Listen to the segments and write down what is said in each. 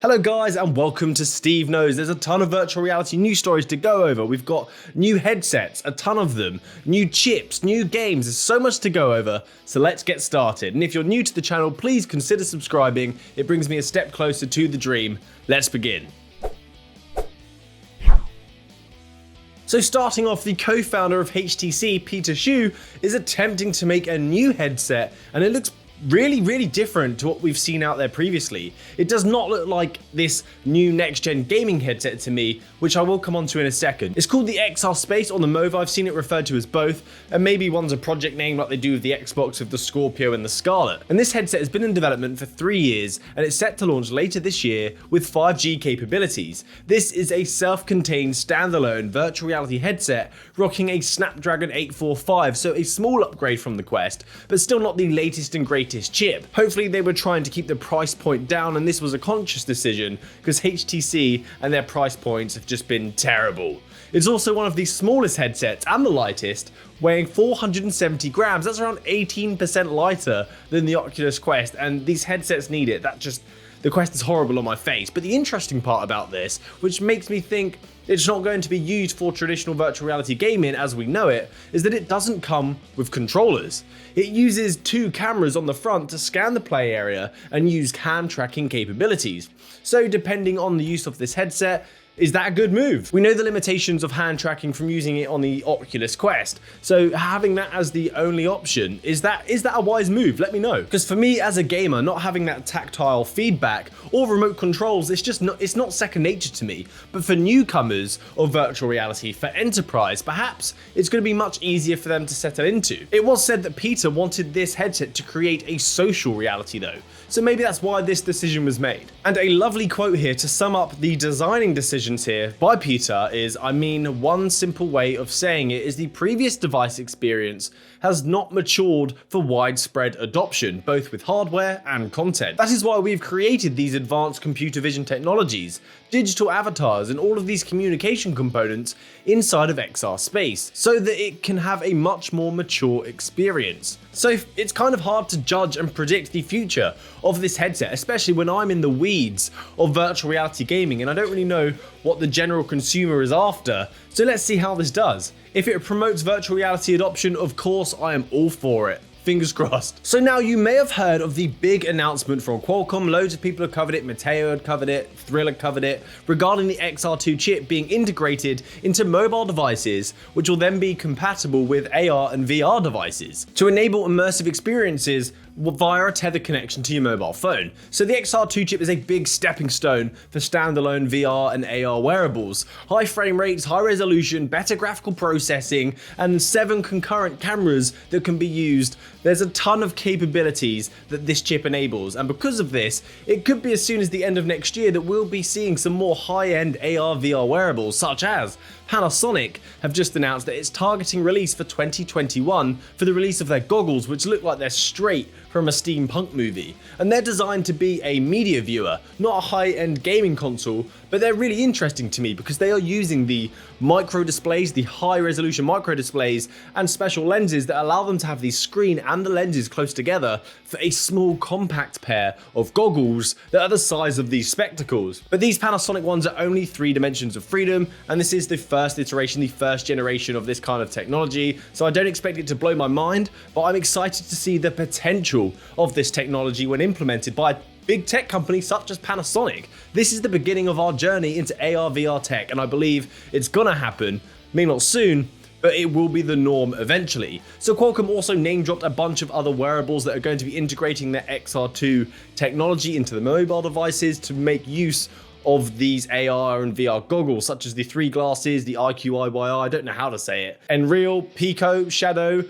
Hello guys and welcome to SteveKnows. There's a ton of virtual reality news stories to go over. We've got new headsets, a ton of them, new chips, new games. There's so much to go over, so let's get started. And if you're new to the channel, please consider subscribing. It brings me a step closer to the dream. Let's begin. So starting off, the co-founder of HTC, Peter Xu, is attempting to make a new headset, and it looks really different to what we've seen out there previously. It does not look like this new next-gen gaming headset to me, which I will come on to in a second. It's called the XR Space on the MOVA. I've seen it referred to as both, and maybe one's a project name like they do with the Xbox with the Scorpio and the Scarlet. And this headset has been in development for 3 years, and it's set to launch later this year with 5G capabilities. This is a self-contained standalone virtual reality headset rocking a Snapdragon 845, so a small upgrade from the Quest, but still not the latest and greatest chip. Hopefully they were trying to keep the price point down, and this was a conscious decision because HTC and their price points have just been terrible. It's also one of the smallest headsets and the lightest, weighing 470 grams. That's around 18% lighter than the Oculus Quest, and these headsets need it. The Quest is horrible on my face. But the interesting part about this, which makes me think it's not going to be used for traditional virtual reality gaming as we know it, is that it doesn't come with controllers. It uses 2 cameras on the front to scan the play area and use hand tracking capabilities. So depending on the use of this headset, is that a good move? We know the limitations of hand tracking from using it on the Oculus Quest, so having that as the only option, is that a wise move? Let me know. Because for me as a gamer, not having that tactile feedback or remote controls, it's not second nature to me. But for newcomers of virtual reality, for enterprise, perhaps it's going to be much easier for them to settle into. It was said that Peter wanted this headset to create a social reality though, so maybe that's why this decision was made. And a lovely quote here to sum up the designing decisions here by Peter is, one simple way of saying it is the previous device experience has not matured for widespread adoption, both with hardware and content. That is why we've created these advanced computer vision technologies, digital avatars, and all of these communication components inside of XR Space, so that it can have a much more mature experience. So it's kind of hard to judge and predict the future of this headset, especially when I'm in the weeds of virtual reality gaming and I don't really know what the general consumer is after. So let's see how this does. If it promotes virtual reality adoption, of course I am all for it. Fingers crossed. So now you may have heard of the big announcement from Qualcomm. Loads of people have covered it. Matteo had covered it. Thriller covered it. Regarding the XR2 chip being integrated into mobile devices, which will then be compatible with AR and VR devices to enable immersive experiences via a tethered connection to your mobile phone. So the XR2 chip is a big stepping stone for standalone VR and AR wearables. High frame rates, high resolution, better graphical processing, and 7 concurrent cameras that can be used. There's a ton of capabilities that this chip enables, and because of this, it could be as soon as the end of next year that we'll be seeing some more high-end AR VR wearables, such as Panasonic have just announced that it's targeting release for 2021 for the release of their goggles, which look like they're straight from a steampunk movie. And they're designed to be a media viewer, not a high-end gaming console, but they're really interesting to me because they are using the micro displays, the high-resolution micro displays, and special lenses that allow them to have the screen and the lenses close together for a small compact pair of goggles that are the size of these spectacles. But these Panasonic ones are only 3 dimensions of freedom, and this is the first iteration, the first generation of this kind of technology, so I don't expect it to blow my mind, but I'm excited to see the potential of this technology when implemented by big tech companies such as Panasonic. This is the beginning of our journey into AR VR tech, and I believe it's gonna happen, maybe not soon, but it will be the norm eventually. So Qualcomm also name dropped a bunch of other wearables that are going to be integrating their XR2 technology into the mobile devices to make use of these AR and VR goggles, such as the 3 glasses, the IQIYR, I don't know how to say it, Nreal, Pico, Shadow,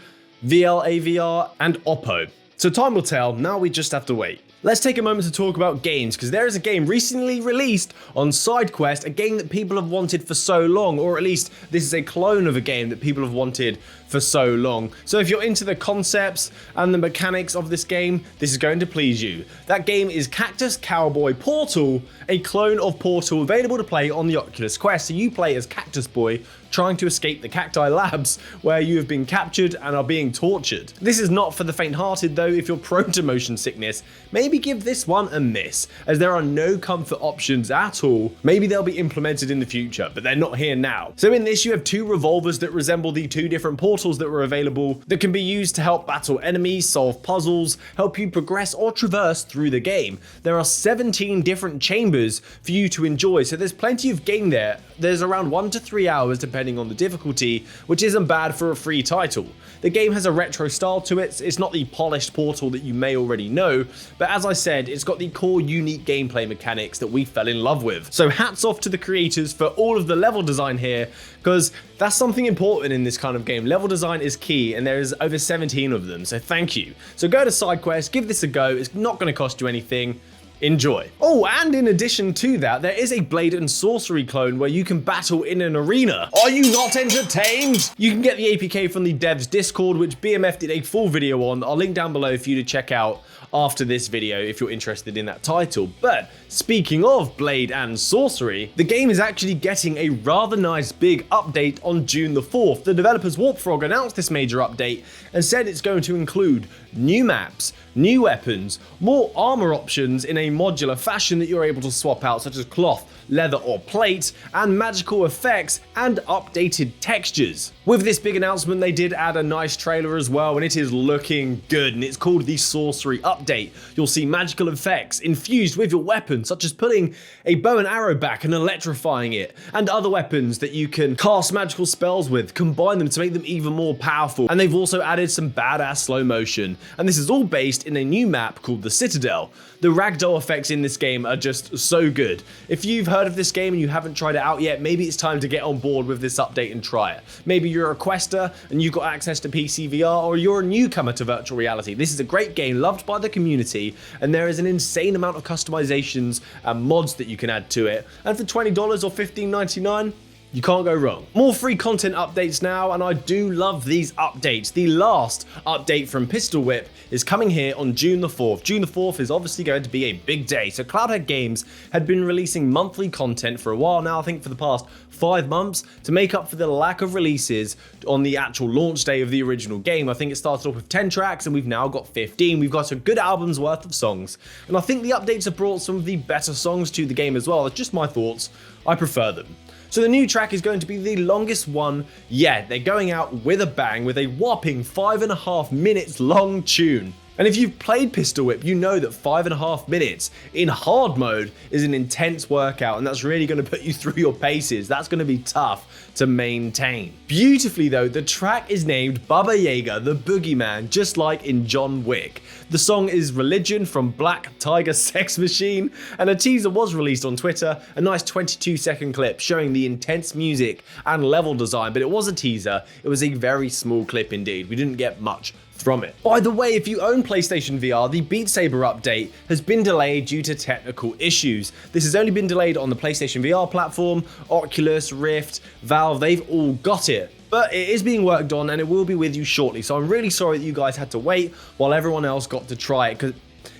VLAVR, and Oppo. So time will tell, now we just have to wait. Let's take a moment to talk about games, because there is a game recently released on SideQuest, a game that people have wanted for so long, or at least this is a clone of a game that people have wanted for so long. So if you're into the concepts and the mechanics of this game, this is going to please you. That game is Cactus Cowboy Portal, a clone of Portal available to play on the Oculus Quest. So you play as Cactus Boy trying to escape the Cacti Labs, where you have been captured and are being tortured. This is not for the faint-hearted though. If you're prone to motion sickness, maybe give this one a miss, as there are no comfort options at all. Maybe they'll be implemented in the future, but they're not here now. So in this, you have two revolvers that resemble the two different portals that were available that can be used to help battle enemies, solve puzzles, help you progress or traverse through the game. There are 17 different chambers for you to enjoy, so there's plenty of game there. There's around 1 to 3 hours depending on the difficulty, which isn't bad for a free title. The game has a retro style to it. It's not the polished Portal that you may already know, but as I said, it's got the core unique gameplay mechanics that we fell in love with. So hats off to the creators for all of the level design here, because that's something important in this kind of game. Level design is key, and there's over 17 of them, so thank you. So go to SideQuest, give this a go. It's not going to cost you anything. Enjoy. Oh, and in addition to that, there is a Blade and Sorcery clone where you can battle in an arena. Are you not entertained? You can get the APK from the devs Discord, which BMF did a full video on. I'll link down below for you to check out after this video if you're interested in that title. But speaking of Blade and Sorcery, the game is actually getting a rather nice big update on June the 4th. The developers Warp Frog announced this major update and said it's going to include new maps, new weapons, more armor options in a modular fashion that you're able to swap out, such as cloth, leather or plate, and magical effects and updated textures. With this big announcement, they did add a nice trailer as well, and it is looking good, and it's called the Sorcery Update. You'll see magical effects infused with your weapon, such as putting a bow and arrow back and electrifying it, and other weapons that you can cast magical spells with, combine them to make them even more powerful. And they've also added some badass slow motion, and this is all based in a new map called the Citadel. The ragdoll effects in this game are just so good. If you've heard of this game and you haven't tried it out yet, maybe it's time to get on board with this update and try it. Maybe you're a quester and you've got access to PC VR, or you're a newcomer to virtual reality. This is a great game loved by the community, and there is an insane amount of customizations and mods that you can add to it. And for $20 or $15.99, you can't go wrong. More free content updates now, and I do love these updates. The last update from Pistol Whip is coming here on June the 4th. June the 4th is obviously going to be a big day. So Cloudhead Games had been releasing monthly content for a while now, I think for the past 5 months, to make up for the lack of releases on the actual launch day of the original game. I think it started off with 10 tracks and we've now got 15. We've got a good album's worth of songs, and I think the updates have brought some of the better songs to the game as well. That's just my thoughts. I prefer them. So the new track is going to be the longest one yet. They're going out with a bang with a whopping 5.5 minutes long tune. And if you've played Pistol Whip, you know that 5.5 minutes in hard mode is an intense workout, and that's really going to put you through your paces. That's going to be tough to maintain. Beautifully though, the track is named Baba Yaga, the Boogeyman, just like in John Wick. The song is Religion from Black Tiger Sex Machine, and a teaser was released on Twitter, a nice 22-second clip showing the intense music and level design, but it was a teaser. It was a very small clip indeed. We didn't get much from it. By the way, if you own PlayStation VR, the Beat Saber update has been delayed due to technical issues. This has only been delayed on the PlayStation VR platform, Oculus, Rift, Valve, they've all got it. But it is being worked on and it will be with you shortly. So I'm really sorry that you guys had to wait while everyone else got to try it, because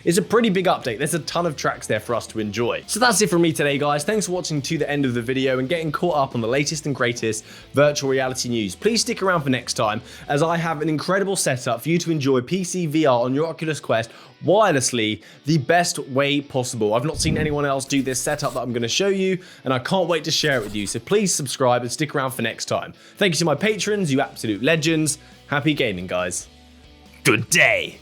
it's a pretty big update. There's a ton of tracks there for us to enjoy. So that's it from me today, guys. Thanks for watching to the end of the video and getting caught up on the latest and greatest virtual reality news. Please stick around for next time, as I have an incredible setup for you to enjoy PC VR on your Oculus Quest wirelessly the best way possible. I've not seen anyone else do this setup that I'm going to show you, and I can't wait to share it with you. So please subscribe and stick around for next time. Thank you to my patrons, you absolute legends. Happy gaming, guys. Good day.